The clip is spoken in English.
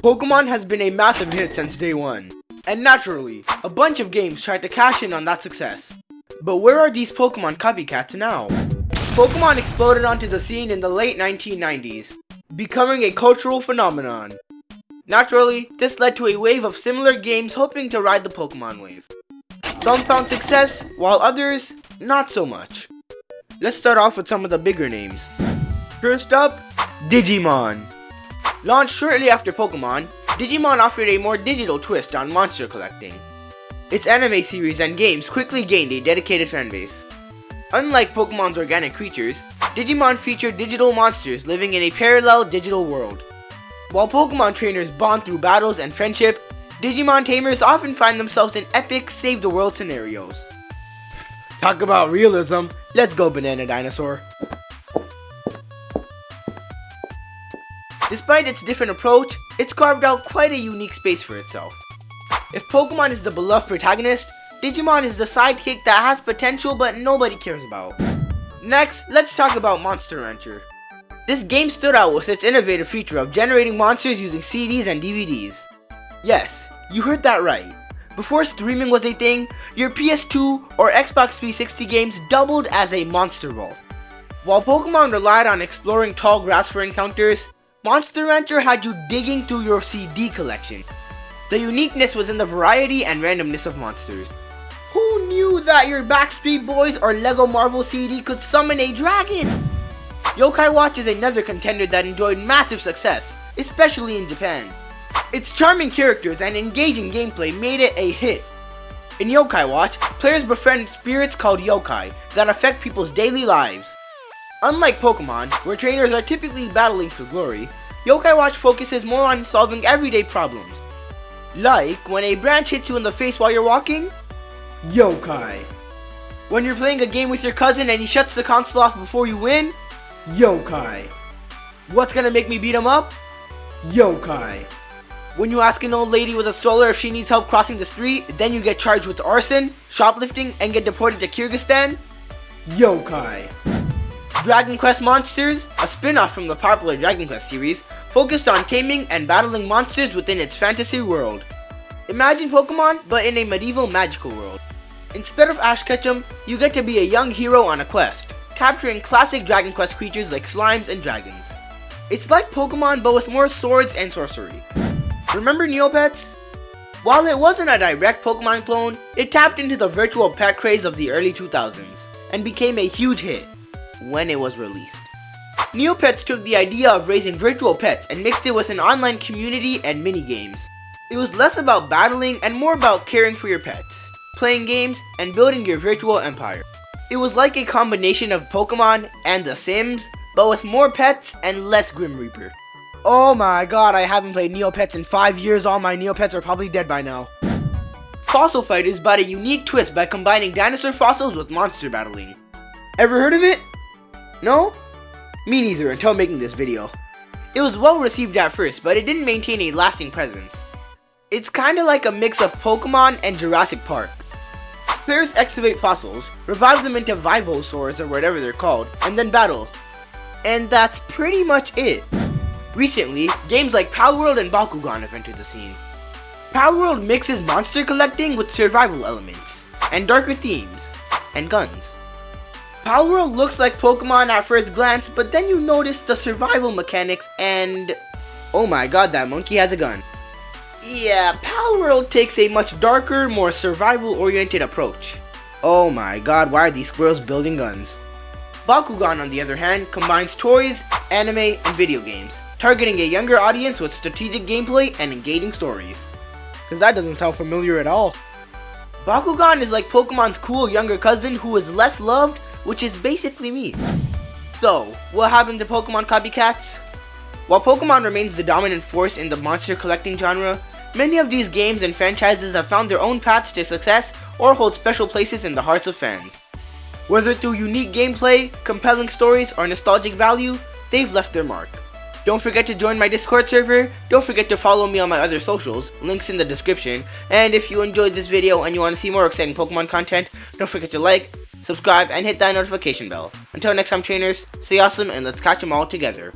Pokemon has been a massive hit since day one, and naturally, a bunch of games tried to cash in on that success. But where are these Pokemon copycats now? Pokemon exploded onto the scene in the late 1990s, becoming a cultural phenomenon. Naturally, this led to a wave of similar games hoping to ride the Pokemon wave. Some found success, while others, not so much. Let's start off with some of the bigger names. First up, Digimon. Launched shortly after Pokemon, Digimon offered a more digital twist on monster collecting. Its anime series and games quickly gained a dedicated fanbase. Unlike Pokemon's organic creatures, Digimon featured digital monsters living in a parallel digital world. While Pokemon trainers bond through battles and friendship, Digimon tamers often find themselves in epic save-the-world scenarios. Talk about realism, let's go Banana Dinosaur. Despite its different approach, it's carved out quite a unique space for itself. If Pokemon is the beloved protagonist, Digimon is the sidekick that has potential but nobody cares about. Next, let's talk about Monster Rancher. This game stood out with its innovative feature of generating monsters using CDs and DVDs. Yes, you heard that right. Before streaming was a thing, your PS2 or Xbox 360 games doubled as a monster vault. While Pokemon relied on exploring tall grass for encounters, Monster Rancher had you digging through your CD collection. The uniqueness was in the variety and randomness of monsters. Who knew that your Backstreet Boys or Lego Marvel CD could summon a dragon? Yokai Watch is another contender that enjoyed massive success, especially in Japan. Its charming characters and engaging gameplay made it a hit. In Yokai Watch, players befriend spirits called yokai that affect people's daily lives. Unlike Pokemon, where trainers are typically battling for glory, Yokai Watch focuses more on solving everyday problems. Like when a branch hits you in the face while you're walking? Yokai. When you're playing a game with your cousin and he shuts the console off before you win? Yokai. What's gonna make me beat him up? Yokai. When you ask an old lady with a stroller if she needs help crossing the street, then you get charged with arson, shoplifting, and get deported to Kyrgyzstan? Yokai. Dragon Quest Monsters, a spin-off from the popular Dragon Quest series, focused on taming and battling monsters within its fantasy world. Imagine Pokemon, but in a medieval magical world. Instead of Ash Ketchum, you get to be a young hero on a quest, capturing classic Dragon Quest creatures like slimes and dragons. It's like Pokemon, but with more swords and sorcery. Remember Neopets? While it wasn't a direct Pokemon clone, it tapped into the virtual pet craze of the early 2000s, and became a huge hit when it was released. Neopets took the idea of raising virtual pets and mixed it with an online community and mini-games. It was less about battling and more about caring for your pets, playing games, and building your virtual empire. It was like a combination of Pokemon and The Sims, but with more pets and less Grim Reaper. Oh my god, I haven't played Neopets in 5 years, all my Neopets are probably dead by now. Fossil Fighters brought a unique twist by combining dinosaur fossils with monster battling. Ever heard of it? No? Me neither until making this video. It was well received at first, but it didn't maintain a lasting presence. It's kinda like a mix of Pokemon and Jurassic Park. Players excavate fossils, revive them into Vivosaurs or whatever they're called, and then battle. And that's pretty much it. Recently, games like Palworld and Bakugan have entered the scene. Palworld mixes monster collecting with survival elements, and darker themes, and guns. Palworld looks like Pokemon at first glance, but then you notice the survival mechanics and... oh my god, that monkey has a gun. Yeah, Palworld takes a much darker, more survival-oriented approach. Oh my god, why are these squirrels building guns? Bakugan, on the other hand, combines toys, anime, and video games, targeting a younger audience with strategic gameplay and engaging stories. Cause that doesn't sound familiar at all. Bakugan is like Pokemon's cool younger cousin who is less loved, which is basically me. So, what happened to Pokemon Copycats? While Pokemon remains the dominant force in the monster collecting genre, many of these games and franchises have found their own paths to success or hold special places in the hearts of fans. Whether through unique gameplay, compelling stories, or nostalgic value, they've left their mark. Don't forget to join my Discord server, don't forget to follow me on my other socials, links in the description, and if you enjoyed this video and you want to see more exciting Pokemon content, don't forget to like, subscribe, and hit that notification bell. Until next time trainers, stay awesome and let's catch them all together.